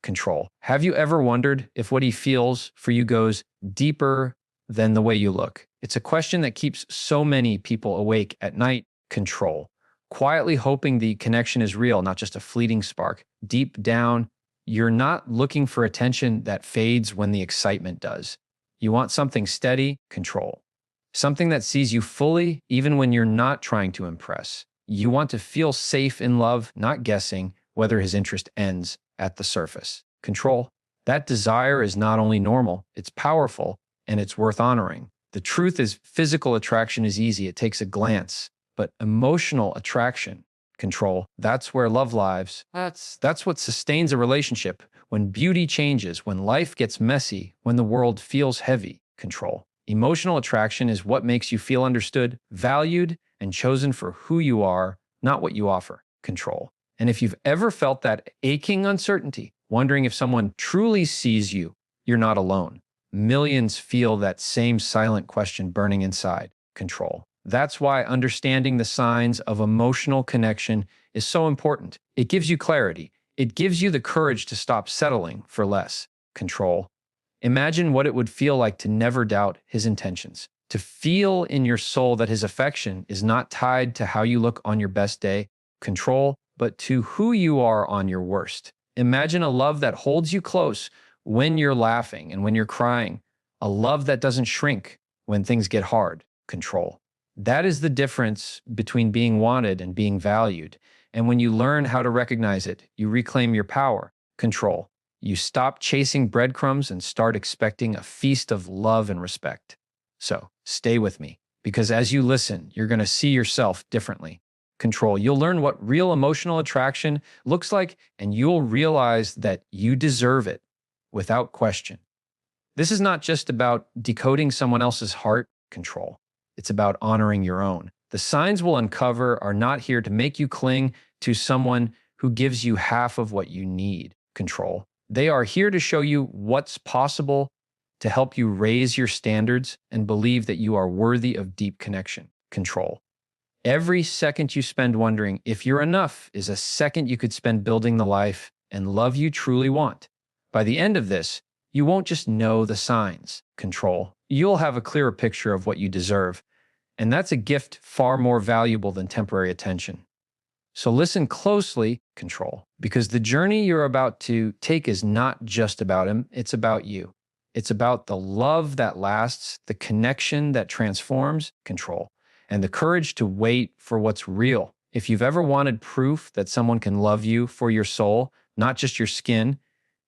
control. Have you ever wondered if what he feels for you goes deeper than the way you look? It's a question that keeps so many people awake at night. Control. Quietly hoping the connection is real, not just a fleeting spark. Deep down, you're not looking for attention that fades when the excitement does. You want something steady, control. Something that sees you fully, even when you're not trying to impress. You want to feel safe in love, not guessing whether his interest ends at the surface. Control. That desire is not only normal, it's powerful, and it's worth honoring. The truth is, physical attraction is easy, it takes a glance. But emotional attraction, control, that's where love lives. That's what sustains a relationship. When beauty changes, when life gets messy, when the world feels heavy, control. Emotional attraction is what makes you feel understood, valued, and chosen for who you are, not what you offer, control. And if you've ever felt that aching uncertainty, wondering if someone truly sees you, you're not alone. Millions feel that same silent question burning inside, control. That's why understanding the signs of emotional connection is so important. It gives you clarity. It gives you the courage to stop settling for less, control. Imagine what it would feel like to never doubt his intentions, to feel in your soul that his affection is not tied to how you look on your best day, control, but to who you are on your worst. Imagine a love that holds you close when you're laughing and when you're crying, a love that doesn't shrink when things get hard, control. That is the difference between being wanted and being valued. And when you learn how to recognize it, you reclaim your power, control. You stop chasing breadcrumbs and start expecting a feast of love and respect. So stay with me, because as you listen, you're going to see yourself differently. Control. You'll learn what real emotional attraction looks like, and you'll realize that you deserve it without question. This is not just about decoding someone else's heart, control. It's about honoring your own. The signs we'll uncover are not here to make you cling to someone who gives you half of what you need, control. They are here to show you what's possible, to help you raise your standards and believe that you are worthy of deep connection, control. Every second you spend wondering if you're enough is a second you could spend building the life and love you truly want. By the end of this, you won't just know the signs, control. You'll have a clearer picture of what you deserve. And that's a gift far more valuable than temporary attention. So listen closely, control, because the journey you're about to take is not just about him, it's about you. It's about the love that lasts, the connection that transforms, control, and the courage to wait for what's real. If you've ever wanted proof that someone can love you for your soul, not just your skin,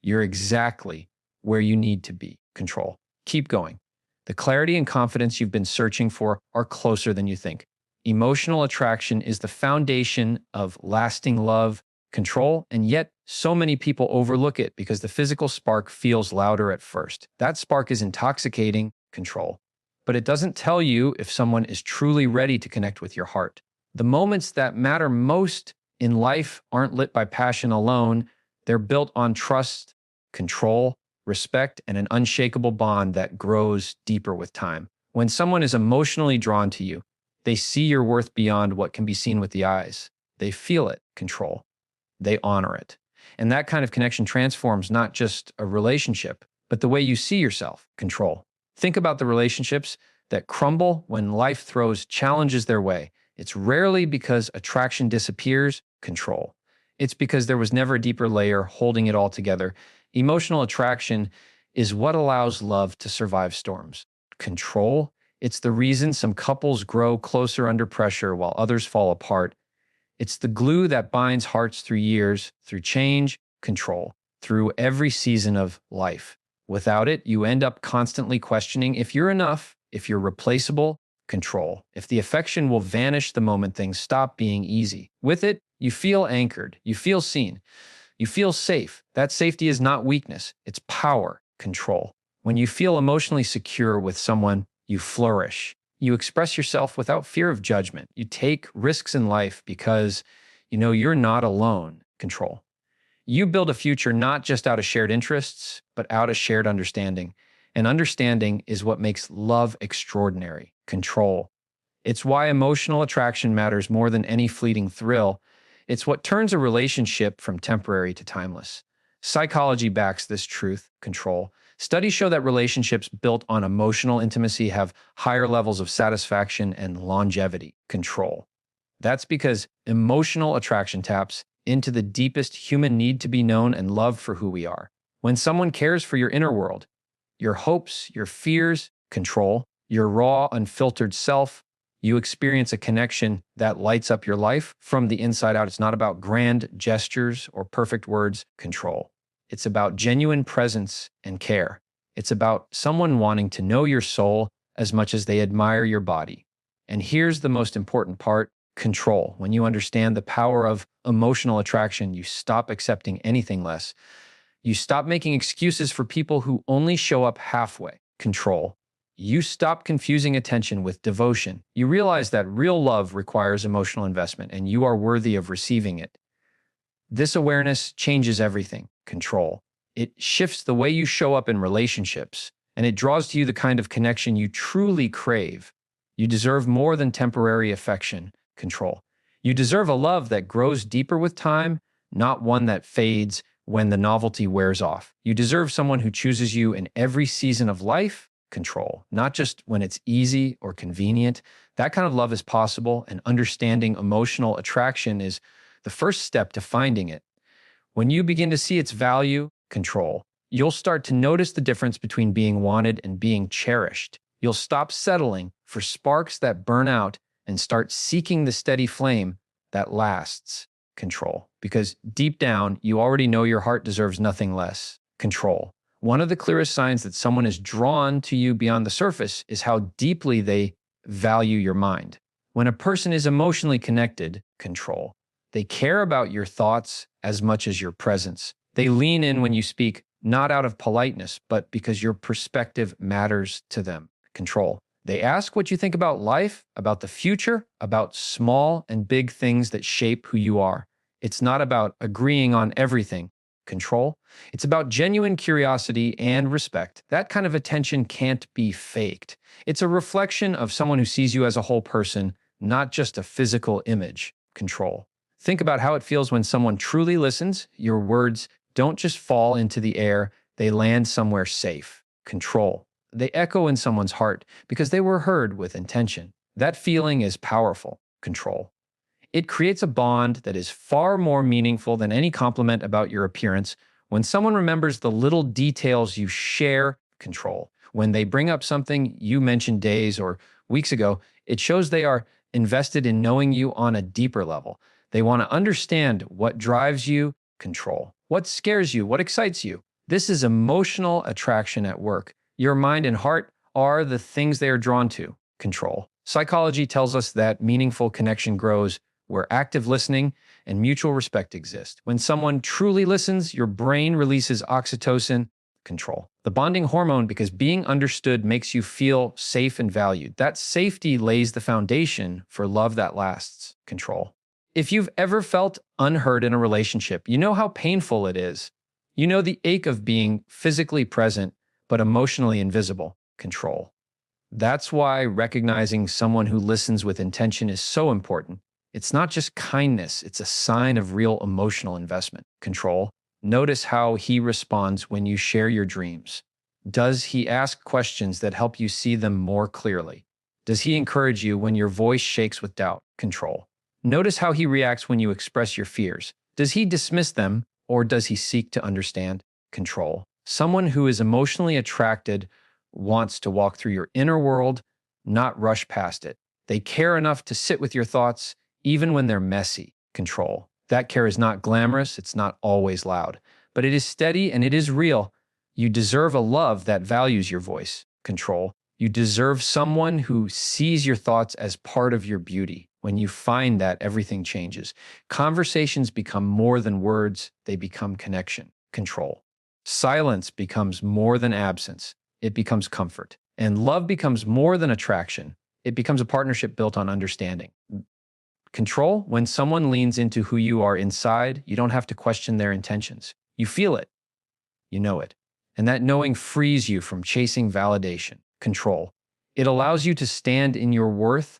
you're exactly where you need to be, control. Keep going. The clarity and confidence you've been searching for are closer than you think. Emotional attraction is the foundation of lasting love, control, and yet so many people overlook it because the physical spark feels louder at first. That spark is intoxicating, control. But it doesn't tell you if someone is truly ready to connect with your heart. The moments that matter most in life aren't lit by passion alone. They're built on trust, control, respect, and an unshakable bond that grows deeper with time. When someone is emotionally drawn to you, they see your worth beyond what can be seen with the eyes. They feel it, control. They honor it. And that kind of connection transforms not just a relationship, but the way you see yourself, control. Think about the relationships that crumble when life throws challenges their way. It's rarely because attraction disappears, control. It's because there was never a deeper layer holding it all together. Emotional attraction is what allows love to survive storms. Control, it's the reason some couples grow closer under pressure while others fall apart. It's the glue that binds hearts through years, through change, control, through every season of life. Without it, you end up constantly questioning if you're enough, if you're replaceable, control, if the affection will vanish the moment things stop being easy. With it, you feel anchored, you feel seen, you feel safe. That safety is not weakness, it's power, control. When you feel emotionally secure with someone, you flourish. You express yourself without fear of judgment. You take risks in life because you know you're not alone, control. You build a future not just out of shared interests, but out of shared understanding. And understanding is what makes love extraordinary, control. It's why emotional attraction matters more than any fleeting thrill. It's what turns a relationship from temporary to timeless. Psychology backs this truth, control. Studies show that relationships built on emotional intimacy have higher levels of satisfaction and longevity, control. That's because emotional attraction taps into the deepest human need to be known and loved for who we are. When someone cares for your inner world, your hopes, your fears, control, your raw, unfiltered self, you experience a connection that lights up your life from the inside out. It's not about grand gestures or perfect words, control. It's about genuine presence and care. It's about someone wanting to know your soul as much as they admire your body. And here's the most important part, control. When you understand the power of emotional attraction, you stop accepting anything less. You stop making excuses for people who only show up halfway, control. You stop confusing attention with devotion. You realize that real love requires emotional investment and you are worthy of receiving it. This awareness changes everything, control. It shifts the way you show up in relationships, and it draws to you the kind of connection you truly crave. You deserve more than temporary affection, control. You deserve a love that grows deeper with time, not one that fades when the novelty wears off. You deserve someone who chooses you in every season of life, control, not just when it's easy or convenient. That kind of love is possible, and understanding emotional attraction is the first step to finding it. When you begin to see its value, control, you'll start to notice the difference between being wanted and being cherished. You'll stop settling for sparks that burn out and start seeking the steady flame that lasts, control. Because deep down, you already know your heart deserves nothing less, control. One of the clearest signs that someone is drawn to you beyond the surface is how deeply they value your mind. When a person is emotionally connected, control, they care about your thoughts as much as your presence. They lean in when you speak, not out of politeness, but because your perspective matters to them. Control. They ask what you think about life, about the future, about small and big things that shape who you are. It's not about agreeing on everything. Control. It's about genuine curiosity and respect. That kind of attention can't be faked. It's a reflection of someone who sees you as a whole person, not just a physical image. Control. Think about how it feels when someone truly listens. Your words don't just fall into the air, they land somewhere safe. Control. They echo in someone's heart because they were heard with intention. That feeling is powerful. Control. It creates a bond that is far more meaningful than any compliment about your appearance. When someone remembers the little details you share, control. When they bring up something you mentioned days or weeks ago, it shows they are invested in knowing you on a deeper level. They want to understand what drives you, control. What scares you, what excites you. This is emotional attraction at work. Your mind and heart are the things they are drawn to, control. Psychology tells us that meaningful connection grows where active listening and mutual respect exist. When someone truly listens, your brain releases oxytocin, control, the bonding hormone, because being understood makes you feel safe and valued. That safety lays the foundation for love that lasts, control. If you've ever felt unheard in a relationship, you know how painful it is. You know the ache of being physically present but emotionally invisible, control. That's why recognizing someone who listens with intention is so important. It's not just kindness, it's a sign of real emotional investment. Control. Notice how he responds when you share your dreams. Does he ask questions that help you see them more clearly? Does he encourage you when your voice shakes with doubt? Control. Notice how he reacts when you express your fears. Does he dismiss them or does he seek to understand? Control. Someone who is emotionally attracted wants to walk through your inner world, not rush past it. They care enough to sit with your thoughts, even when they're messy. Control. That care is not glamorous, it's not always loud, but it is steady and it is real. You deserve a love that values your voice. Control. You deserve someone who sees your thoughts as part of your beauty. When you find that, everything changes. Conversations become more than words, they become connection. Control. Silence becomes more than absence, it becomes comfort. And love becomes more than attraction, it becomes a partnership built on understanding. Control, when someone leans into who you are inside, you don't have to question their intentions. You feel it, you know it. And that knowing frees you from chasing validation. Control. It allows you to stand in your worth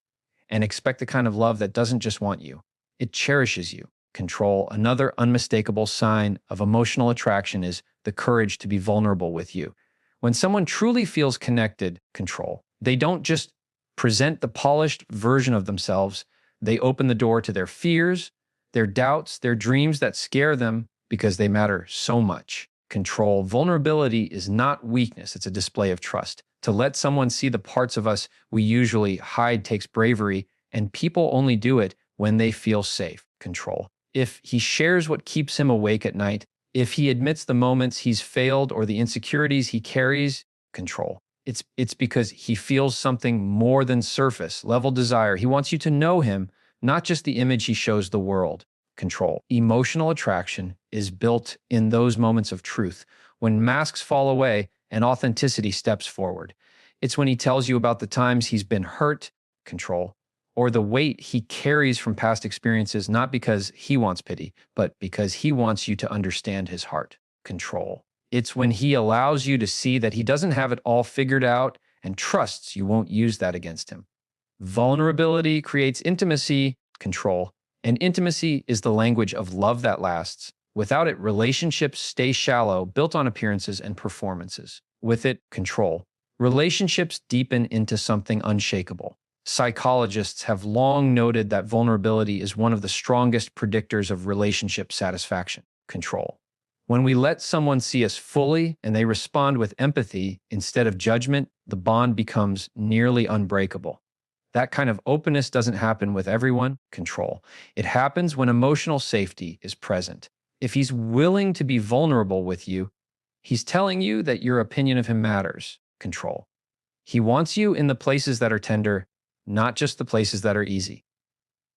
and expect the kind of love that doesn't just want you, it cherishes you. control. Another unmistakable sign of emotional attraction is the courage to be vulnerable with you. When someone truly feels connected, control, they don't just present the polished version of themselves, they open the door to their fears, their doubts, their dreams that scare them because they matter so much. Control. Vulnerability is not weakness, it's a display of trust. To let someone see the parts of us we usually hide takes bravery, and people only do it when they feel safe. Control. If he shares what keeps him awake at night, if he admits the moments he's failed or the insecurities he carries, control. It's because he feels something more than surface level desire. He wants you to know him, not just the image he shows the world. Control. Emotional attraction is built in those moments of truth, when masks fall away and authenticity steps forward. It's when he tells you about the times he's been hurt, control, or the weight he carries from past experiences, not because he wants pity, but because he wants you to understand his heart, control. It's when he allows you to see that he doesn't have it all figured out and trusts you won't use that against him. Vulnerability creates intimacy, control, and intimacy is the language of love that lasts. Without it, relationships stay shallow, built on appearances and performances. With it, control. Relationships deepen into something unshakable. Psychologists have long noted that vulnerability is one of the strongest predictors of relationship satisfaction. Control. When we let someone see us fully and they respond with empathy instead of judgment, the bond becomes nearly unbreakable. That kind of openness doesn't happen with everyone. Control. It happens when emotional safety is present. If he's willing to be vulnerable with you, he's telling you that your opinion of him matters. Control. He wants you in the places that are tender, not just the places that are easy.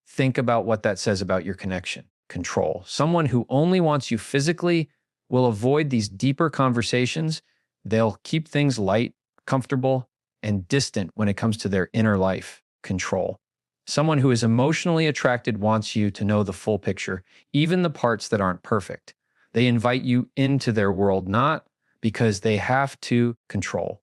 Think about what that says about your connection. Control. Someone who only wants you physically will avoid these deeper conversations. They'll keep things light, comfortable, and distant when it comes to their inner life. Control. Someone who is emotionally attracted wants you to know the full picture, even the parts that aren't perfect. They invite you into their world, not because they have to control,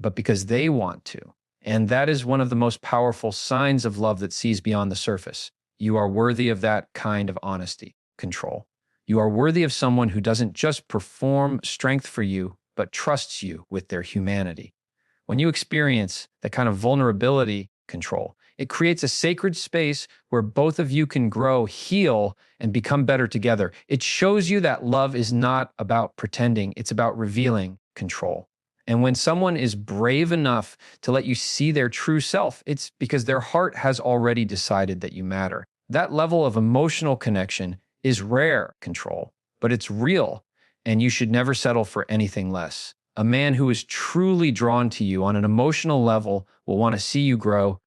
but because they want to. And that is one of the most powerful signs of love that sees beyond the surface. You are worthy of that kind of honesty. Control. You are worthy of someone who doesn't just perform strength for you, but trusts you with their humanity. When you experience that kind of vulnerability, control, it creates a sacred space where both of you can grow, heal, and become better together. It shows you that love is not about pretending, it's about revealing. Control. And when someone is brave enough to let you see their true self, it's because their heart has already decided that you matter. That level of emotional connection is rare, control, but it's real, and you should never settle for anything less. A man who is truly drawn to you on an emotional level will want to see you grow,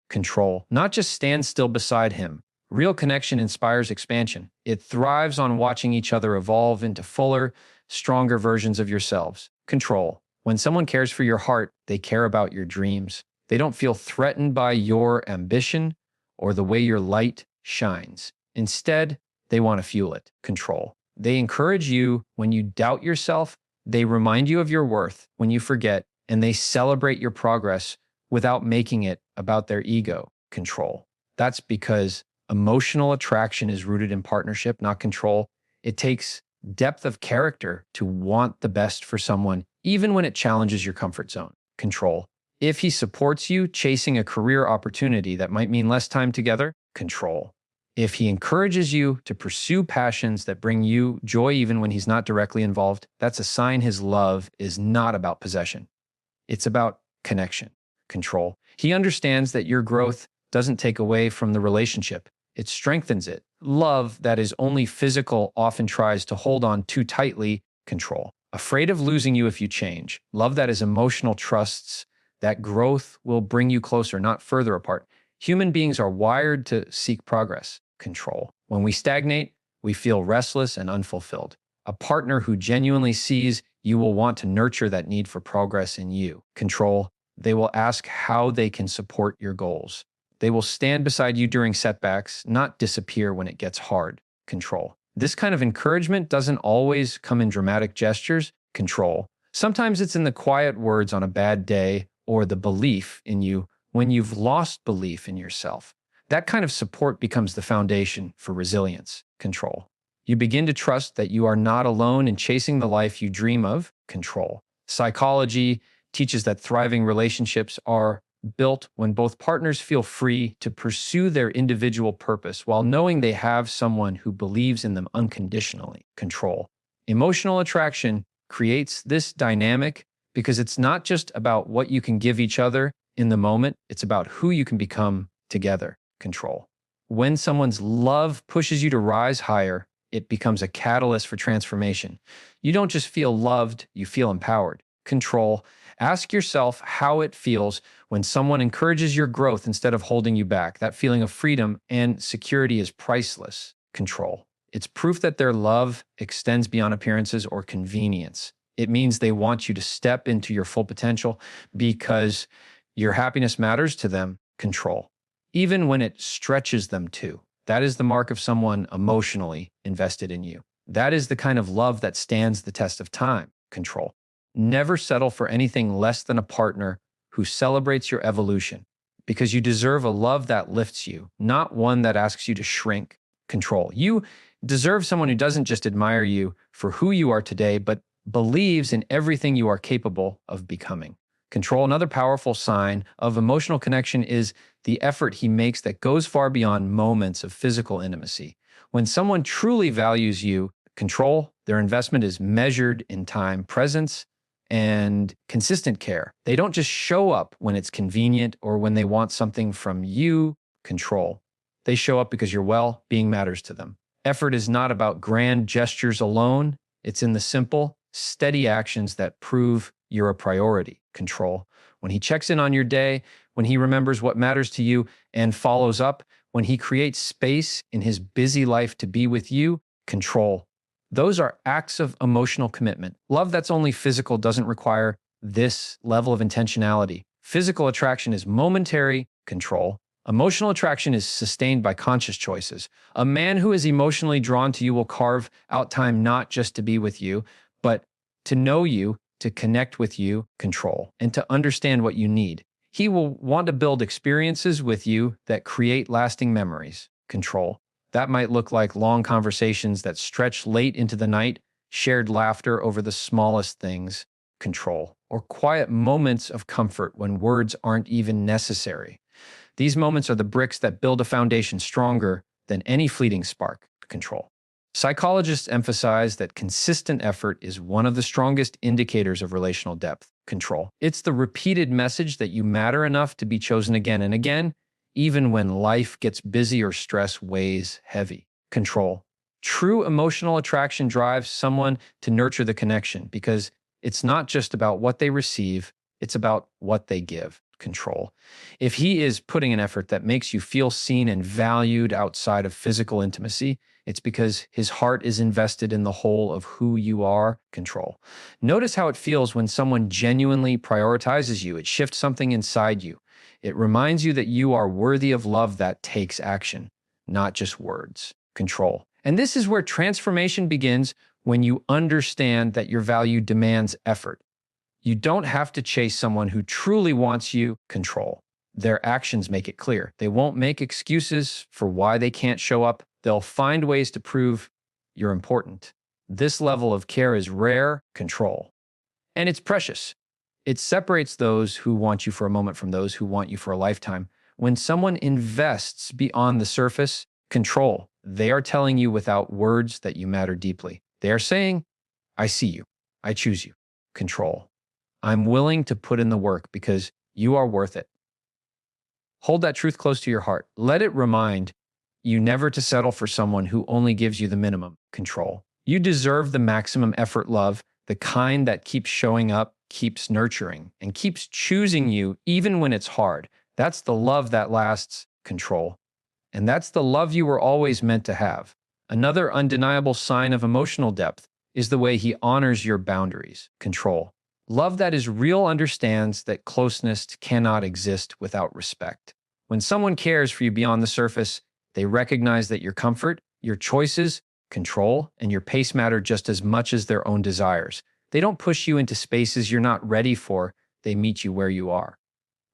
control, not just stand still beside him. Real connection inspires expansion. It thrives on watching each other evolve into fuller, stronger versions of yourselves. Control. When someone cares for your heart, they care about your dreams. They don't feel threatened by your ambition or the way your light shines. Instead, they want to fuel it. Control. They encourage you when you doubt yourself. They remind you of your worth when you forget, and they celebrate your progress without making it about their ego. Control. That's because emotional attraction is rooted in partnership, not control. It takes depth of character to want the best for someone, even when it challenges your comfort zone. Control. If he supports you chasing a career opportunity that might mean less time together, control. If he encourages you to pursue passions that bring you joy even when he's not directly involved, that's a sign his love is not about possession. It's about connection, control. He understands that your growth doesn't take away from the relationship. It strengthens it. Love that is only physical often tries to hold on too tightly, control. Afraid of losing you if you change. Love that is emotional trusts that growth will bring you closer, not further apart. Human beings are wired to seek progress. Control. When we stagnate, we feel restless and unfulfilled. A partner who genuinely sees you will want to nurture that need for progress in you. Control. They will ask how they can support your goals. They will stand beside you during setbacks, not disappear when it gets hard. Control. This kind of encouragement doesn't always come in dramatic gestures. Control. Sometimes it's in the quiet words on a bad day or the belief in you when you've lost belief in yourself. That kind of support becomes the foundation for resilience, control. You begin to trust that you are not alone in chasing the life you dream of, control. Psychology teaches that thriving relationships are built when both partners feel free to pursue their individual purpose while knowing they have someone who believes in them unconditionally, control. Emotional attraction creates this dynamic because it's not just about what you can give each other in the moment, it's about who you can become together, control. When someone's love pushes you to rise higher, it becomes a catalyst for transformation. You don't just feel loved, you feel empowered. Control. Ask yourself how it feels when someone encourages your growth instead of holding you back. That feeling of freedom and security is priceless. Control. It's proof that their love extends beyond appearances or convenience. It means they want you to step into your full potential because your happiness matters to them. Control. Even when it stretches them to. That is the mark of someone emotionally invested in you. That is the kind of love that stands the test of time. Control. Never settle for anything less than a partner who celebrates your evolution because you deserve a love that lifts you, not one that asks you to shrink. Control. You deserve someone who doesn't just admire you for who you are today, but believes in everything you are capable of becoming. Control. Another powerful sign of emotional connection is the effort he makes that goes far beyond moments of physical intimacy. When someone truly values you, control, their investment is measured in time, presence, and consistent care. They don't just show up when it's convenient or when they want something from you, control. They show up because your well-being matters to them. Effort is not about grand gestures alone. It's in the simple, steady actions that prove you're a priority, control. When he checks in on your day, when he remembers what matters to you and follows up, when he creates space in his busy life to be with you, control. Those are acts of emotional commitment. Love that's only physical doesn't require this level of intentionality. Physical attraction is momentary, control. Emotional attraction is sustained by conscious choices. A man who is emotionally drawn to you will carve out time not just to be with you, but to know you, to connect with you, control, and to understand what you need. He will want to build experiences with you that create lasting memories, control. That might look like long conversations that stretch late into the night, shared laughter over the smallest things, control, or quiet moments of comfort when words aren't even necessary. These moments are the bricks that build a foundation stronger than any fleeting spark, control. Psychologists emphasize that consistent effort is one of the strongest indicators of relational depth, control. It's the repeated message that you matter enough to be chosen again and again, even when life gets busy or stress weighs heavy, control. True emotional attraction drives someone to nurture the connection because it's not just about what they receive, it's about what they give, control. If he is putting an effort that makes you feel seen and valued outside of physical intimacy, it's because his heart is invested in the whole of who you are, control. Notice how it feels when someone genuinely prioritizes you. It shifts something inside you. It reminds you that you are worthy of love that takes action, not just words, control. And this is where transformation begins when you understand that your value demands effort. You don't have to chase someone who truly wants you, control. Their actions make it clear. They won't make excuses for why they can't show up. They'll find ways to prove you're important. This level of care is rare, control. And it's precious. It separates those who want you for a moment from those who want you for a lifetime. When someone invests beyond the surface, control, they are telling you without words that you matter deeply. They are saying, I see you. I choose you. Control. I'm willing to put in the work because you are worth it. Hold that truth close to your heart. Let it remind you never to settle for someone who only gives you the minimum, control. You deserve the maximum effort love, the kind that keeps showing up, keeps nurturing, and keeps choosing you even when it's hard. That's the love that lasts, control. And that's the love you were always meant to have. Another undeniable sign of emotional depth is the way he honors your boundaries, control. Love that is real understands that closeness cannot exist without respect. When someone cares for you beyond the surface, they recognize that your comfort, your choices, control, and your pace matter just as much as their own desires. They don't push you into spaces you're not ready for, they meet you where you are.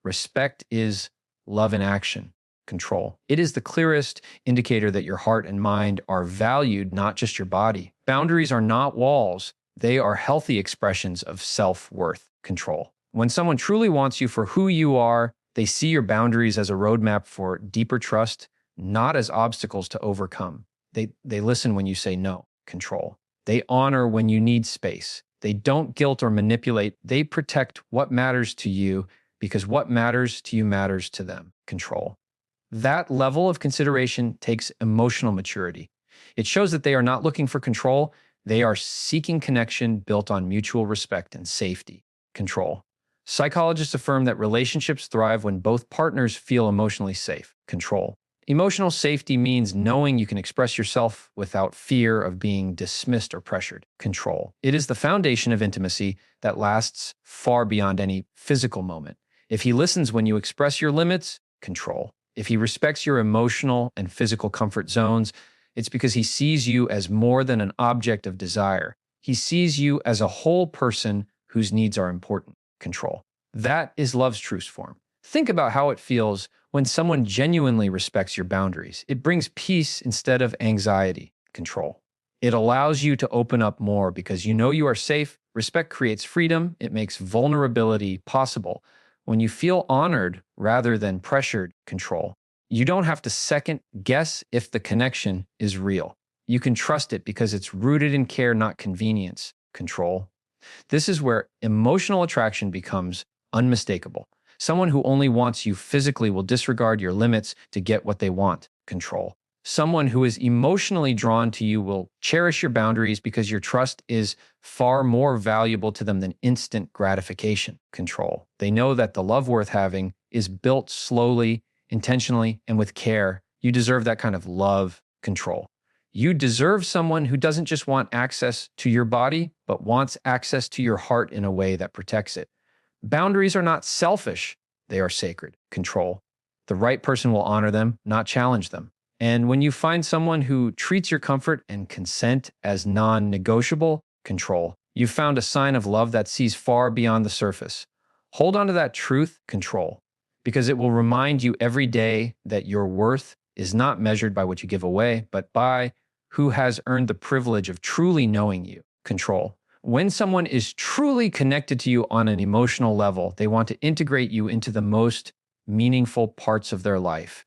Respect is love in action, control. It is the clearest indicator that your heart and mind are valued, not just your body. Boundaries are not walls. They are healthy expressions of self-worth, control. When someone truly wants you for who you are, they see your boundaries as a roadmap for deeper trust, not as obstacles to overcome. They listen when you say no, control. They honor when you need space. They don't guilt or manipulate. They protect what matters to you because what matters to you matters to them, control. That level of consideration takes emotional maturity. It shows that they are not looking for control. They are seeking connection built on mutual respect and safety, control. Psychologists affirm that relationships thrive when both partners feel emotionally safe, control. Emotional safety means knowing you can express yourself without fear of being dismissed or pressured, control. It is the foundation of intimacy that lasts far beyond any physical moment. If he listens when you express your limits, control. If he respects your emotional and physical comfort zones, it's because he sees you as more than an object of desire. He sees you as a whole person whose needs are important, control. That is love's truest form. Think about how it feels when someone genuinely respects your boundaries. It brings peace instead of anxiety, control. It allows you to open up more because you know you are safe. Respect creates freedom. It makes vulnerability possible. When you feel honored rather than pressured, control, you don't have to second guess if the connection is real. You can trust it because it's rooted in care, not convenience, control. This is where emotional attraction becomes unmistakable. Someone who only wants you physically will disregard your limits to get what they want, control. Someone who is emotionally drawn to you will cherish your boundaries because your trust is far more valuable to them than instant gratification, control. They know that the love worth having is built slowly, intentionally, and with care. You deserve that kind of love, control. You deserve someone who doesn't just want access to your body, but wants access to your heart in a way that protects it. Boundaries are not selfish, they are sacred, control. The right person will honor them, not challenge them. And when you find someone who treats your comfort and consent as non-negotiable, control, you've found a sign of love that sees far beyond the surface. Hold on to that truth, control, because it will remind you every day that your worth is not measured by what you give away, but by who has earned the privilege of truly knowing you, control. When someone is truly connected to you on an emotional level, they want to integrate you into the most meaningful parts of their life.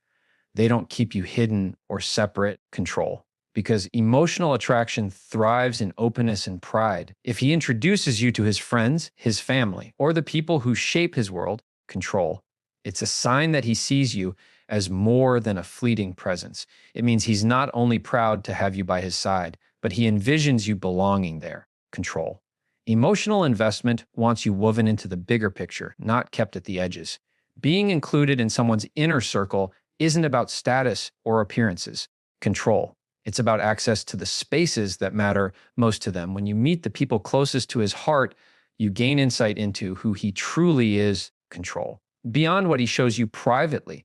They don't keep you hidden or separate, control. Because emotional attraction thrives in openness and pride. If he introduces you to his friends, his family, or the people who shape his world, control. It's a sign that he sees you as more than a fleeting presence. It means he's not only proud to have you by his side, but he envisions you belonging there. Control. Emotional investment wants you woven into the bigger picture, not kept at the edges. Being included in someone's inner circle isn't about status or appearances. Control. It's about access to the spaces that matter most to them. When you meet the people closest to his heart, you gain insight into who he truly is, control. Beyond what he shows you privately.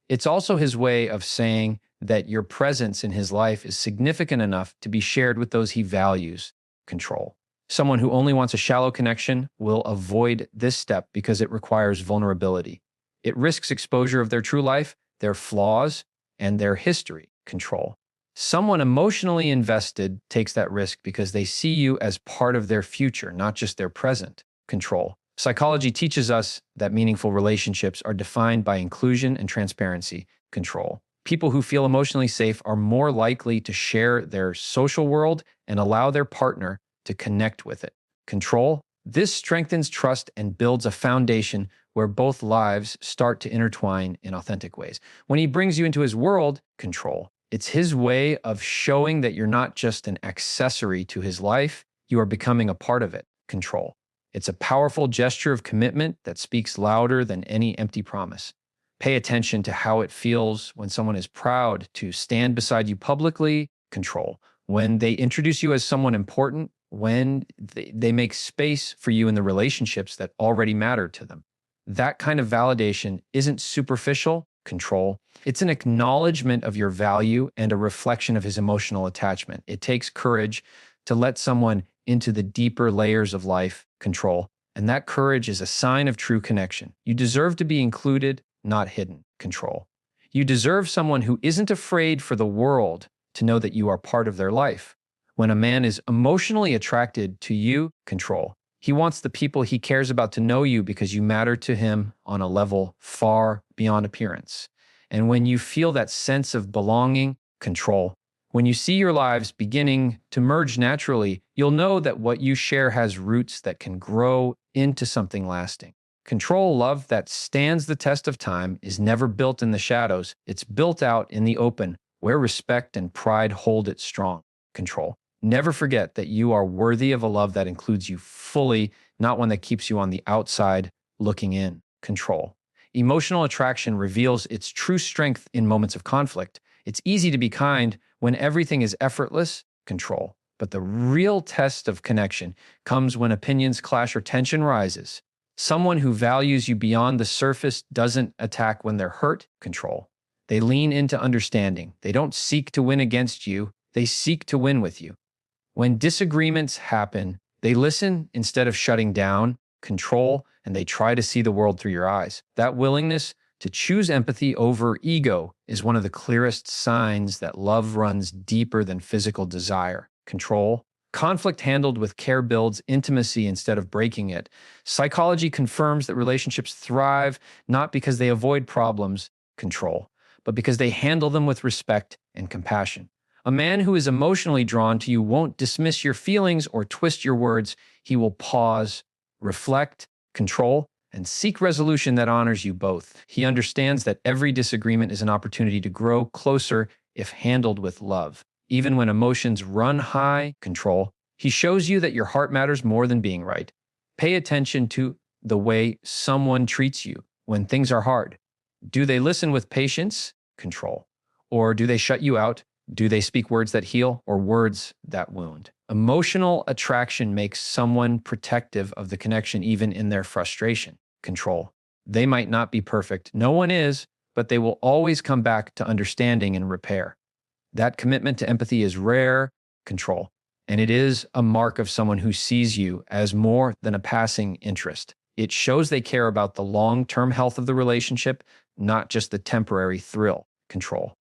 It's also his way of saying that your presence in his life is significant enough to be shared with those he values, control. Someone who only wants a shallow connection will avoid this step because it requires vulnerability. It risks exposure of their true life, their flaws, and their history, control. Someone emotionally invested takes that risk because they see you as part of their future, not just their present, control. Psychology teaches us that meaningful relationships are defined by inclusion and transparency, control. People who feel emotionally safe are more likely to share their social world and allow their partner to connect with it. Control. This strengthens trust and builds a foundation where both lives start to intertwine in authentic ways. When he brings you into his world, control. It's his way of showing that you're not just an accessory to his life, you are becoming a part of it, control. It's a powerful gesture of commitment that speaks louder than any empty promise. Pay attention to how it feels when someone is proud to stand beside you publicly, control. When they introduce you as someone important, when they make space for you in the relationships that already matter to them. That kind of validation isn't superficial, control. It's an acknowledgement of your value and a reflection of his emotional attachment. It takes courage to let someone into the deeper layers of life, control. And that courage is a sign of true connection. You deserve to be included, not hidden, control. You deserve someone who isn't afraid for the world to know that you are part of their life. When a man is emotionally attracted to you, control. He wants the people he cares about to know you because you matter to him on a level far beyond appearance. And when you feel that sense of belonging, control. When you see your lives beginning to merge naturally, you'll know that what you share has roots that can grow into something lasting. Control love that stands the test of time is never built in the shadows. It's built out in the open, where respect and pride hold it strong. Control. Never forget that you are worthy of a love that includes you fully, not one that keeps you on the outside looking in. Control. Emotional attraction reveals its true strength in moments of conflict. It's easy to be kind when everything is effortless. Control. But the real test of connection comes when opinions clash or tension rises. Someone who values you beyond the surface doesn't attack when they're hurt. Control. They lean into understanding. They don't seek to win against you. They seek to win with you. When disagreements happen, they listen instead of shutting down, control, and they try to see the world through your eyes. That willingness to choose empathy over ego is one of the clearest signs that love runs deeper than physical desire. Control. Conflict handled with care builds intimacy instead of breaking it. Psychology confirms that relationships thrive not because they avoid problems, control, but because they handle them with respect and compassion. A man who is emotionally drawn to you won't dismiss your feelings or twist your words. He will pause, reflect, control, and seek resolution that honors you both. He understands that every disagreement is an opportunity to grow closer if handled with love. Even when emotions run high, control. He shows you that your heart matters more than being right. Pay attention to the way someone treats you when things are hard. Do they listen with patience? Control. Or do they shut you out? Do they speak words that heal or words that wound? Emotional attraction makes someone protective of the connection even in their frustration. Control. They might not be perfect. No one is, but they will always come back to understanding and repair. That commitment to empathy is rare. Control. And it is a mark of someone who sees you as more than a passing interest. It shows they care about the long-term health of the relationship, not just the temporary thrill. Control.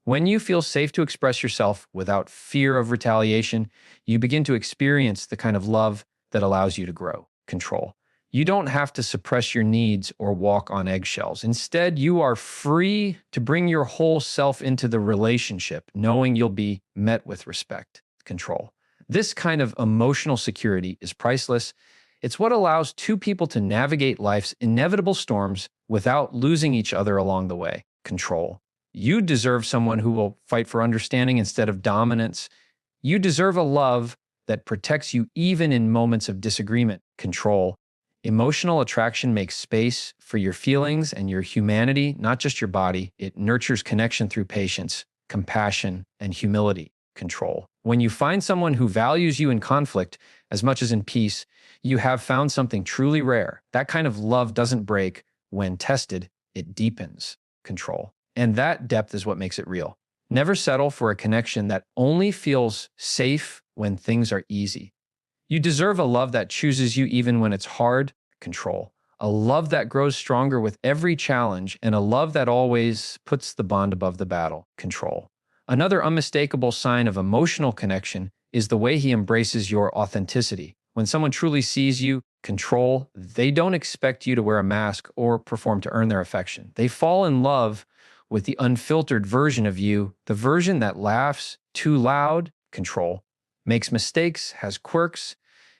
When you feel safe to express yourself without fear of retaliation, you begin to experience the kind of love that allows you to grow. Control. You don't have to suppress your needs or walk on eggshells. Instead, you are free to bring your whole self into the relationship, knowing you'll be met with respect. Control. This kind of emotional security is priceless. It's what allows two people to navigate life's inevitable storms without losing each other along the way. Control. You deserve someone who will fight for understanding instead of dominance. You deserve a love that protects you even in moments of disagreement. Control. Emotional attraction makes space for your feelings and your humanity, not just your body. It nurtures connection through patience, compassion, and humility. Control. When you find someone who values you in conflict as much as in peace, you have found something truly rare. That kind of love doesn't break. When tested, it deepens. Control. And that depth is what makes it real. Never settle for a connection that only feels safe when things are easy. You deserve a love that chooses you even when it's hard. Control. A love that grows stronger with every challenge, and a love that always puts the bond above the battle. Control. Another unmistakable sign of emotional connection is the way he embraces your authenticity. When someone truly sees you, control, they don't expect you to wear a mask or perform to earn their affection. They fall in love with the unfiltered version of you, the version that laughs too loud. Control. Makes mistakes, has quirks,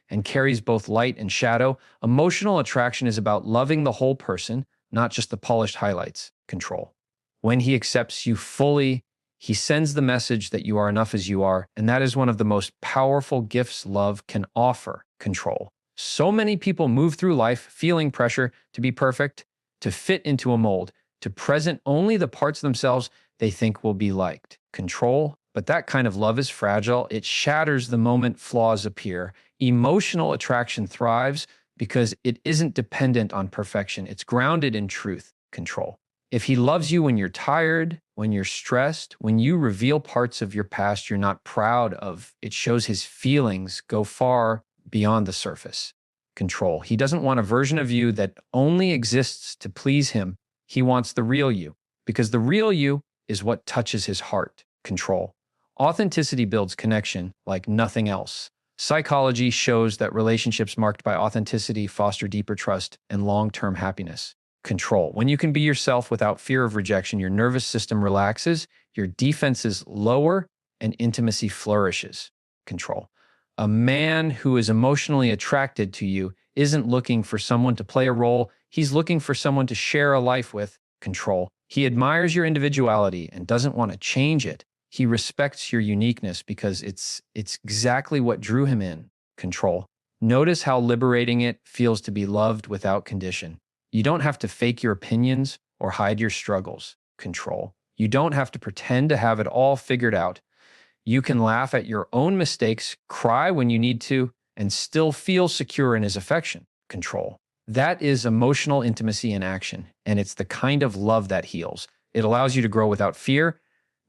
and carries both light and shadow. Emotional attraction is about loving the whole person, not just the polished highlights. Control. When he accepts you fully, he sends the message that you are enough as you are, and that is one of the most powerful gifts love can offer. Control. So many people move through life feeling pressure to be perfect, to fit into a mold, to present only the parts of themselves they think will be liked. Control. But that kind of love is fragile. It shatters the moment flaws appear. Emotional attraction thrives because it isn't dependent on perfection. It's grounded in truth. Control. If he loves you when you're tired, when you're stressed, when you reveal parts of your past you're not proud of, it shows his feelings go far beyond the surface. Control. He doesn't want a version of you that only exists to please him. He wants the real you. because the real you is what touches his heart. Control. Authenticity builds connection like nothing else. Psychology shows that relationships marked by authenticity foster deeper trust and long-term happiness. Control. When you can be yourself without fear of rejection, your nervous system relaxes, your defenses lower, and intimacy flourishes. Control. A man who is emotionally attracted to you isn't looking for someone to play a role, he's looking for someone to share a life with. Control. He admires your individuality and doesn't want to change it. He respects your uniqueness because it's exactly what drew him in. Control. Notice how liberating it feels to be loved without condition. You don't have to fake your opinions or hide your struggles. Control. You don't have to pretend to have it all figured out. You can laugh at your own mistakes, cry when you need to, and still feel secure in his affection. Control. That is emotional intimacy in action, and it's the kind of love that heals. It allows you to grow without fear,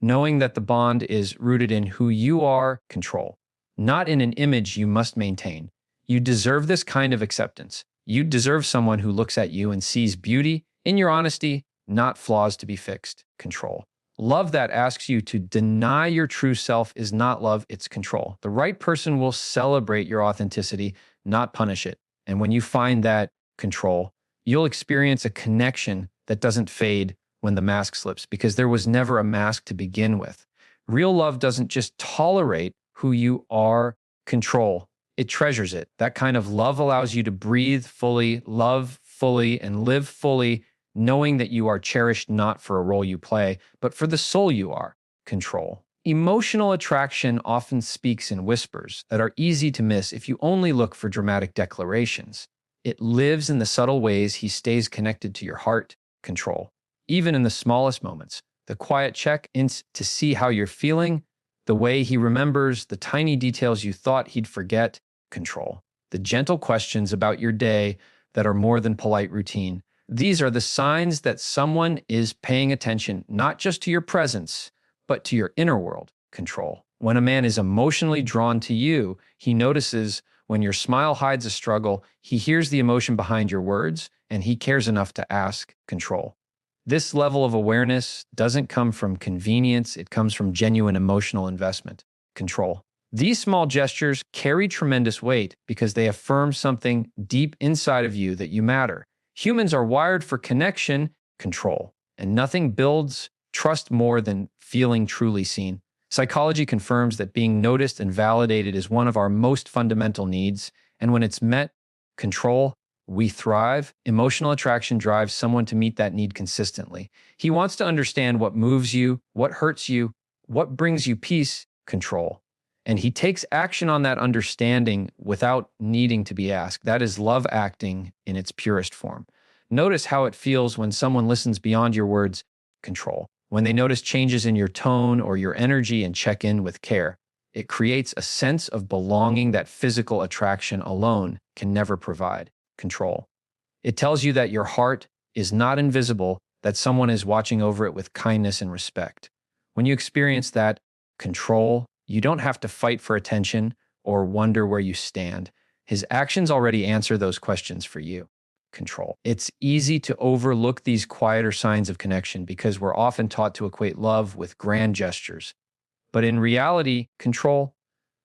knowing that the bond is rooted in who you are. Control, not in an image you must maintain. You deserve this kind of acceptance. You deserve someone who looks at you and sees beauty in your honesty, not flaws to be fixed. Control. Love that asks you to deny your true self is not love, it's control. The right person will celebrate your authenticity, not punish it. And when you find that control, you'll experience a connection that doesn't fade when the mask slips, because there was never a mask to begin with. Real love doesn't just tolerate who you are. Control. It treasures it. That kind of love allows you to breathe fully, love fully, and live fully, knowing that you are cherished not for a role you play, but for the soul you are. Control. Emotional attraction often speaks in whispers that are easy to miss if you only look for dramatic declarations. It lives in the subtle ways he stays connected to your heart. Control. Even in the smallest moments, the quiet check-ins to see how you're feeling, the way he remembers the tiny details you thought he'd forget. Control. The gentle questions about your day that are more than polite routine. These are the signs that someone is paying attention, not just to your presence, but to your inner world. Control. When a man is emotionally drawn to you, he notices when your smile hides a struggle, he hears the emotion behind your words, and he cares enough to ask. Control. This level of awareness doesn't come from convenience, it comes from genuine emotional investment. Control. These small gestures carry tremendous weight because they affirm something deep inside of you that you matter. Humans are wired for connection. Control. And nothing builds trust more than feeling truly seen. Psychology confirms that being noticed and validated is one of our most fundamental needs, and when it's met, control, we thrive. Emotional attraction drives someone to meet that need consistently. He wants to understand what moves you, what hurts you, what brings you peace. Control. And he takes action on that understanding without needing to be asked. That is love acting in its purest form. Notice how it feels when someone listens beyond your words. Control. When they notice changes in your tone or your energy and check in with care. It creates a sense of belonging that physical attraction alone can never provide. Control. It tells you that your heart is not invisible, that someone is watching over it with kindness and respect. When you experience that control, you don't have to fight for attention or wonder where you stand. His actions already answer those questions for you. Control. It's easy to overlook these quieter signs of connection because we're often taught to equate love with grand gestures. But in reality, control,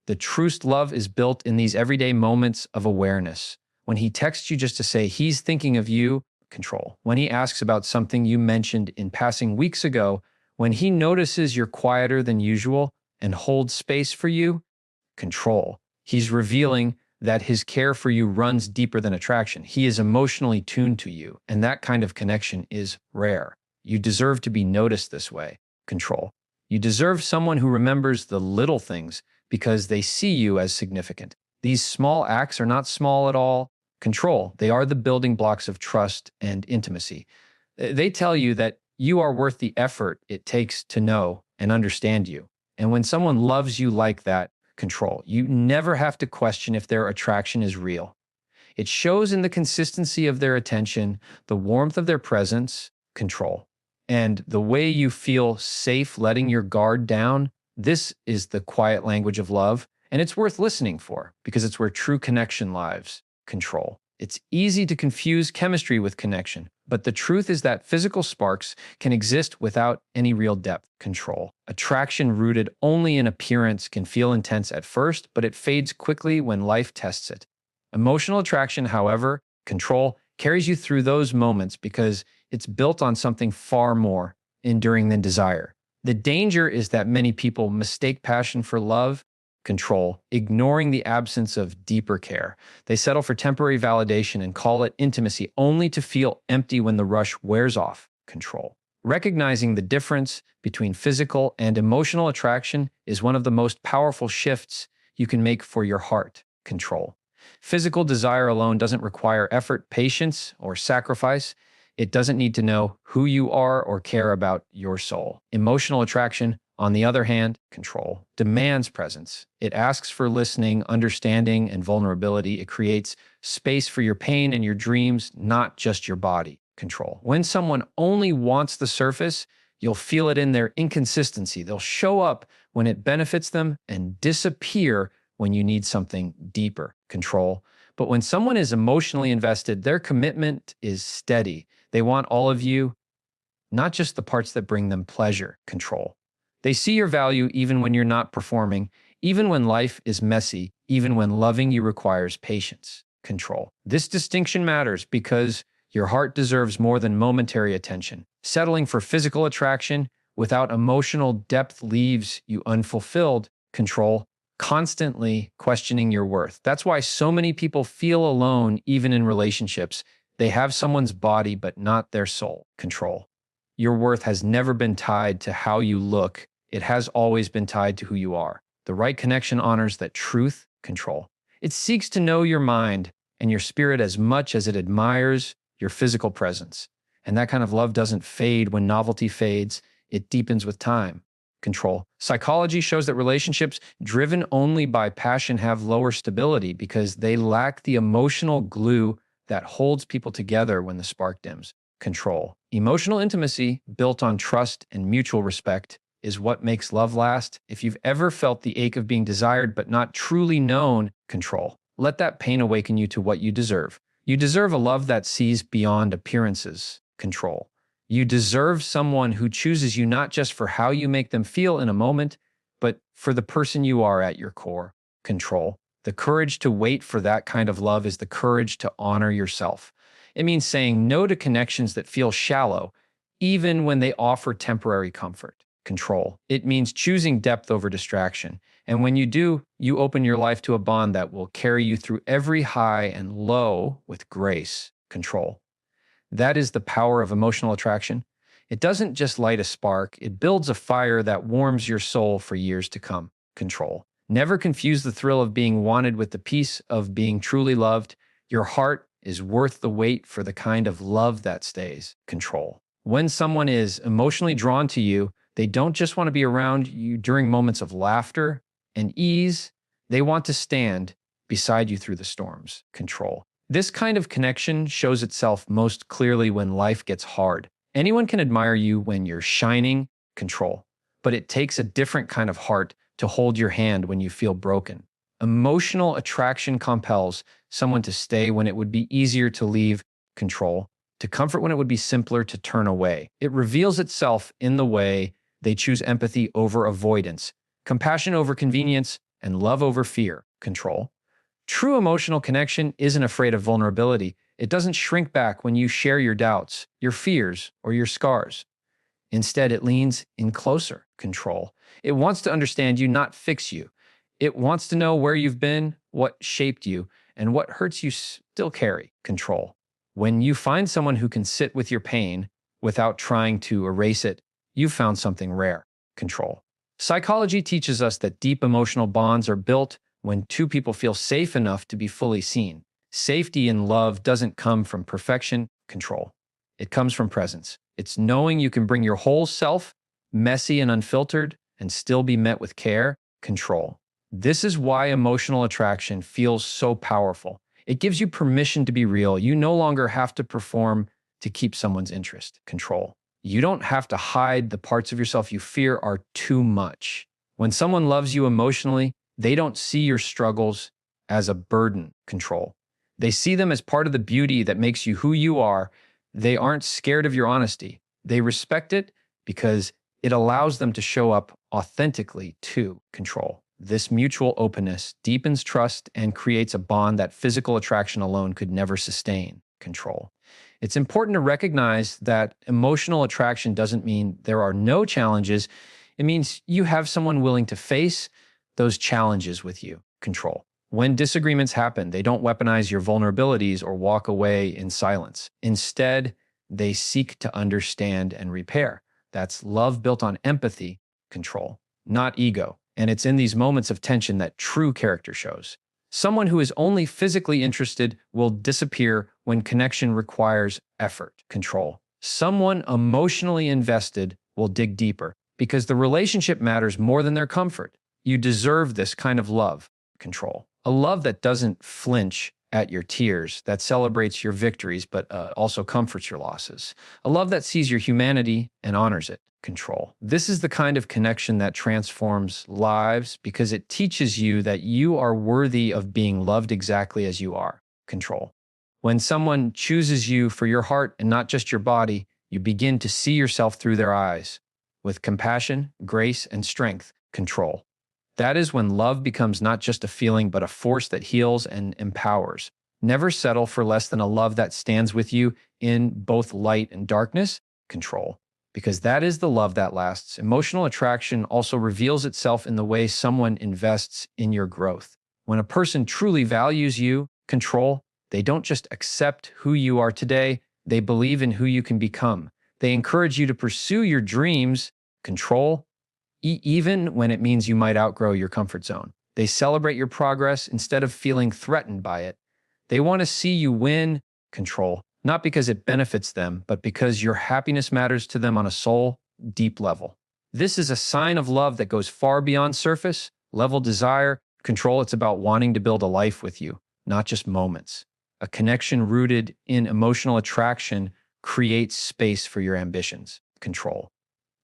the truest love is built in these everyday moments of awareness. When he texts you just to say he's thinking of you, control. When he asks about something you mentioned in passing weeks ago, when he notices you're quieter than usual and holds space for you, control. He's revealing that his care for you runs deeper than attraction. He is emotionally tuned to you, and that kind of connection is rare. You deserve to be noticed this way. Control. You deserve someone who remembers the little things because they see you as significant. These small acts are not small at all. Control. They are the building blocks of trust and intimacy. They tell you that you are worth the effort it takes to know and understand you. And when someone loves you like that, control, you never have to question if their attraction is real. It shows in the consistency of their attention, the warmth of their presence. Control. And the way you feel safe letting your guard down. This is the quiet language of love, and it's worth listening for because it's where true connection lives. Control. It's easy to confuse chemistry with connection, but the truth is that physical sparks can exist without any real depth. Control. Attraction rooted only in appearance can feel intense at first, but it fades quickly when life tests it. Emotional attraction, however, control, carries you through those moments because it's built on something far more enduring than desire. The danger is that many people mistake passion for love, control, ignoring the absence of deeper care. They settle for temporary validation and call it intimacy only to feel empty when the rush wears off. Control. Recognizing the difference between physical and emotional attraction is one of the most powerful shifts you can make for your heart. Control. Physical desire alone doesn't require effort, patience, or sacrifice. It doesn't need to know who you are or care about your soul. Emotional attraction, on the other hand, control, demands presence. It asks for listening, understanding, and vulnerability. It creates space for your pain and your dreams, not just your body. Control. When someone only wants the surface, you'll feel it in their inconsistency. They'll show up when it benefits them and disappear when you need something deeper. Control. But when someone is emotionally invested, their commitment is steady. They want all of you, not just the parts that bring them pleasure. Control. They see your value even when you're not performing, even when life is messy, even when loving you requires patience. Control. This distinction matters because your heart deserves more than momentary attention. Settling for physical attraction without emotional depth leaves you unfulfilled. Control. Constantly questioning your worth. That's why so many people feel alone even in relationships. They have someone's body but not their soul. Control. Your worth has never been tied to how you look. It has always been tied to who you are. The right connection honors that truth. Control. It seeks to know your mind and your spirit as much as it admires your physical presence. And that kind of love doesn't fade when novelty fades. It deepens with time. Control. Psychology shows that relationships driven only by passion have lower stability because they lack the emotional glue that holds people together when the spark dims. Control. Emotional intimacy built on trust and mutual respect is what makes love last. If you've ever felt the ache of being desired but not truly known, control. Let that pain awaken you to what you deserve. You deserve a love that sees beyond appearances. Control. You deserve someone who chooses you not just for how you make them feel in a moment, but for the person you are at your core. Control. The courage to wait for that kind of love is the courage to honor yourself. It means saying no to connections that feel shallow, even when they offer temporary comfort. Control. It means choosing depth over distraction. And when you do, you open your life to a bond that will carry you through every high and low with grace. Control. That is the power of emotional attraction. It doesn't just light a spark, it builds a fire that warms your soul for years to come. Control. Never confuse the thrill of being wanted with the peace of being truly loved. Your heart is worth the wait for the kind of love that stays. Control. When someone is emotionally drawn to you, they don't just want to be around you during moments of laughter and ease. They want to stand beside you through the storms. Control. This kind of connection shows itself most clearly when life gets hard. Anyone can admire you when you're shining. Control. But it takes a different kind of heart to hold your hand when you feel broken. Emotional attraction compels someone to stay when it would be easier to leave. Control. To comfort when it would be simpler to turn away. It reveals itself in the way they choose empathy over avoidance, compassion over convenience, and love over fear. Control. True emotional connection isn't afraid of vulnerability. It doesn't shrink back when you share your doubts, your fears, or your scars. Instead, it leans in closer. Control. It wants to understand you, not fix you. It wants to know where you've been, what shaped you, and what hurts you still carry. Control. When you find someone who can sit with your pain without trying to erase it, you've found something rare. Control. Psychology teaches us that deep emotional bonds are built when two people feel safe enough to be fully seen. Safety in love doesn't come from perfection. Control. It comes from presence. It's knowing you can bring your whole self, messy and unfiltered, and still be met with care. Control. This is why emotional attraction feels so powerful. It gives you permission to be real. You no longer have to perform to keep someone's interest. Control. You don't have to hide the parts of yourself you fear are too much. When someone loves you emotionally, they don't see your struggles as a burden. Control. They see them as part of the beauty that makes you who you are. They aren't scared of your honesty. They respect it because it allows them to show up authentically to control. This mutual openness deepens trust and creates a bond that physical attraction alone could never sustain. Control. It's important to recognize that emotional attraction doesn't mean there are no challenges. It means you have someone willing to face those challenges with you. Control. When disagreements happen, they don't weaponize your vulnerabilities or walk away in silence. Instead, they seek to understand and repair. That's love built on empathy, control, not ego. And it's in these moments of tension that true character shows. Someone who is only physically interested will disappear when connection requires effort, control. Someone emotionally invested will dig deeper because the relationship matters more than their comfort. You deserve this kind of love, control. A love that doesn't flinch at your tears, that celebrates your victories, but also comforts your losses. A love that sees your humanity and honors it. Control. This is the kind of connection that transforms lives because it teaches you that you are worthy of being loved exactly as you are. Control. When someone chooses you for your heart and not just your body, you begin to see yourself through their eyes with compassion, grace, and strength. Control. That is when love becomes not just a feeling, but a force that heals and empowers. Never settle for less than a love that stands with you in both light and darkness. Control. Because that is the love that lasts. Emotional attraction also reveals itself in the way someone invests in your growth. When a person truly values you, control, they don't just accept who you are today, they believe in who you can become. They encourage you to pursue your dreams, control, even when it means you might outgrow your comfort zone. They celebrate your progress instead of feeling threatened by it. They want to see you win, control, not because it benefits them, but because your happiness matters to them on a soul, deep level. This is a sign of love that goes far beyond surface, level desire, control. It's about wanting to build a life with you, not just moments. A connection rooted in emotional attraction creates space for your ambitions, control.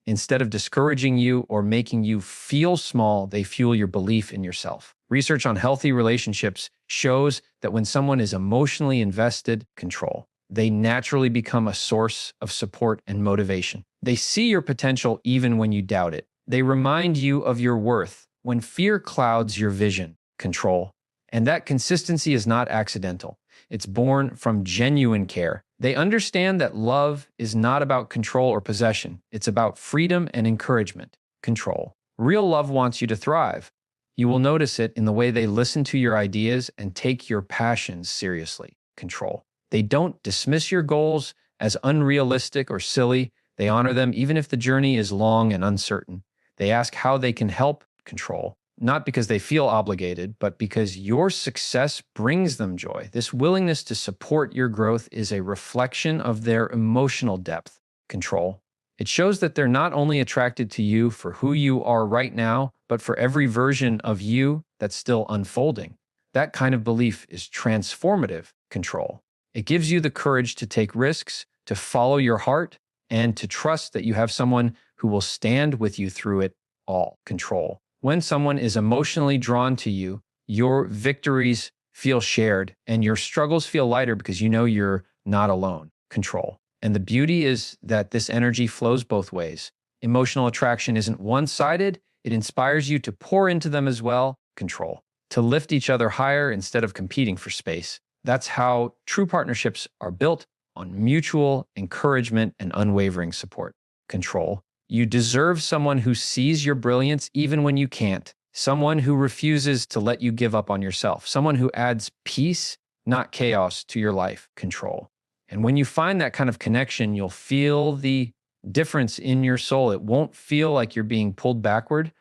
Instead of discouraging you or making you feel small, they fuel your belief in yourself. Research on healthy relationships shows that when someone is emotionally invested, control, they naturally become a source of support and motivation. They see your potential even when you doubt it. They remind you of your worth when fear clouds your vision, control. And that consistency is not accidental. It's born from genuine care. They understand that love is not about control or possession. It's about freedom and encouragement. Control. Real love wants you to thrive. You will notice it in the way they listen to your ideas and take your passions seriously. Control. They don't dismiss your goals as unrealistic or silly. They honor them even if the journey is long and uncertain. They ask how they can help. Control. Not because they feel obligated, but because your success brings them joy. This willingness to support your growth is a reflection of their emotional depth. Control. It shows that they're not only attracted to you for who you are right now, but for every version of you that's still unfolding. That kind of belief is transformative. Control. It gives you the courage to take risks, to follow your heart, and to trust that you have someone who will stand with you through it all. Control. When someone is emotionally drawn to you, your victories feel shared and your struggles feel lighter because you know you're not alone. Control. And the beauty is that this energy flows both ways. Emotional attraction isn't one-sided. It inspires you to pour into them as well. Control. To lift each other higher instead of competing for space. That's how true partnerships are built, on mutual encouragement and unwavering support. Control. You deserve someone who sees your brilliance even when you can't. Someone who refuses to let you give up on yourself. Someone who adds peace, not chaos, to your life. Control. And when you find that kind of connection, you'll feel the difference in your soul. It won't feel like you're being pulled backward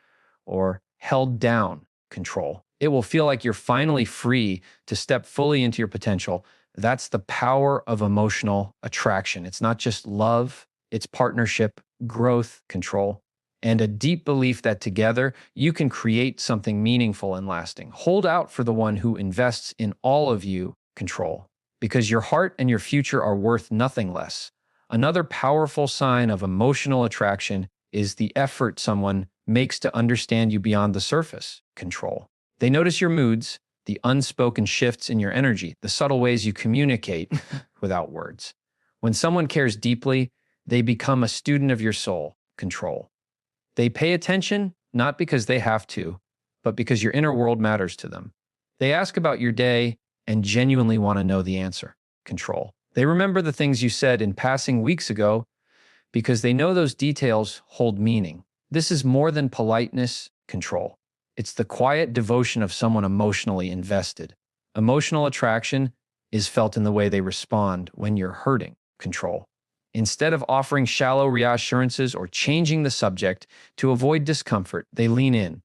or held down. Control. It will feel like you're finally free to step fully into your potential. That's the power of emotional attraction. It's not just love, it's partnership, growth, control, and a deep belief that together you can create something meaningful and lasting. Hold out for the one who invests in all of you, control, because your heart and your future are worth nothing less. Another powerful sign of emotional attraction is the effort someone makes to understand you beyond the surface, control. They notice your moods, the unspoken shifts in your energy, the subtle ways you communicate without words. When someone cares deeply, they become a student of your soul, control. They pay attention not because they have to, but because your inner world matters to them. They ask about your day and genuinely want to know the answer, control. They remember the things you said in passing weeks ago because they know those details hold meaning. This is more than politeness, control. It's the quiet devotion of someone emotionally invested. Emotional attraction is felt in the way they respond when you're hurting, control. Instead of offering shallow reassurances or changing the subject to avoid discomfort, they lean in.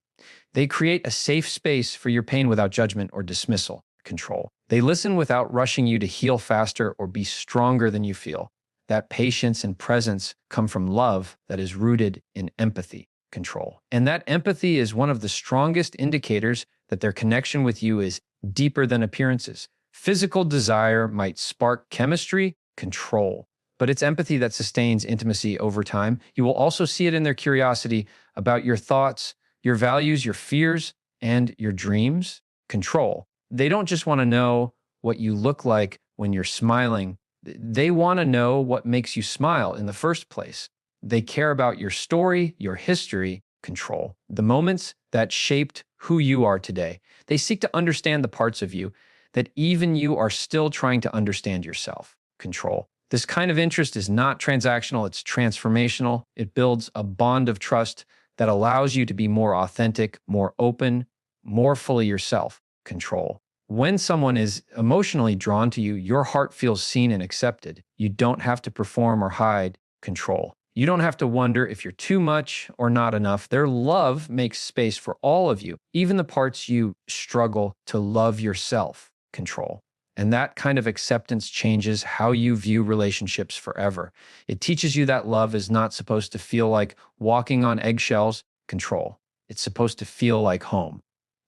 They create a safe space for your pain without judgment or dismissal, control. They listen without rushing you to heal faster or be stronger than you feel. That patience and presence come from love that is rooted in empathy, control. And that empathy is one of the strongest indicators that their connection with you is deeper than appearances. Physical desire might spark chemistry, control, but it's empathy that sustains intimacy over time. You will also see it in their curiosity about your thoughts, your values, your fears, and your dreams, control. They don't just want to know what you look like when you're smiling. They want to know what makes you smile in the first place. They care about your story, your history, control, the moments that shaped who you are today. They seek to understand the parts of you that even you are still trying to understand yourself, control. This kind of interest is not transactional, it's transformational. It builds a bond of trust that allows you to be more authentic, more open, more fully yourself, control. When someone is emotionally drawn to you, your heart feels seen and accepted. You don't have to perform or hide, control. You don't have to wonder if you're too much or not enough. Their love makes space for all of you, even the parts you struggle to love yourself, control. And that kind of acceptance changes how you view relationships forever. It teaches you that love is not supposed to feel like walking on eggshells, control. It's supposed to feel like home.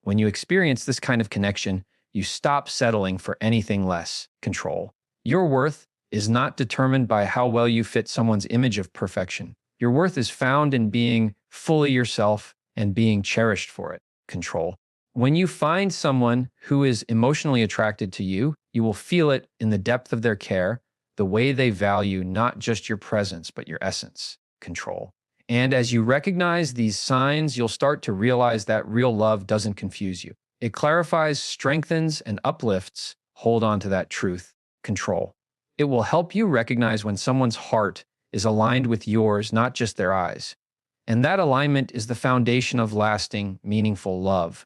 When you experience this kind of connection, you stop settling for anything less, control. Your worth is not determined by how well you fit someone's image of perfection. Your worth is found in being fully yourself and being cherished for it, control. When you find someone who is emotionally attracted to you, you will feel it in the depth of their care, the way they value not just your presence, but your essence, control. And as you recognize these signs, you'll start to realize that real love doesn't confuse you. It clarifies, strengthens, and uplifts. Hold on to that truth, control. It will help you recognize when someone's heart is aligned with yours, not just their eyes. And that alignment is the foundation of lasting, meaningful love.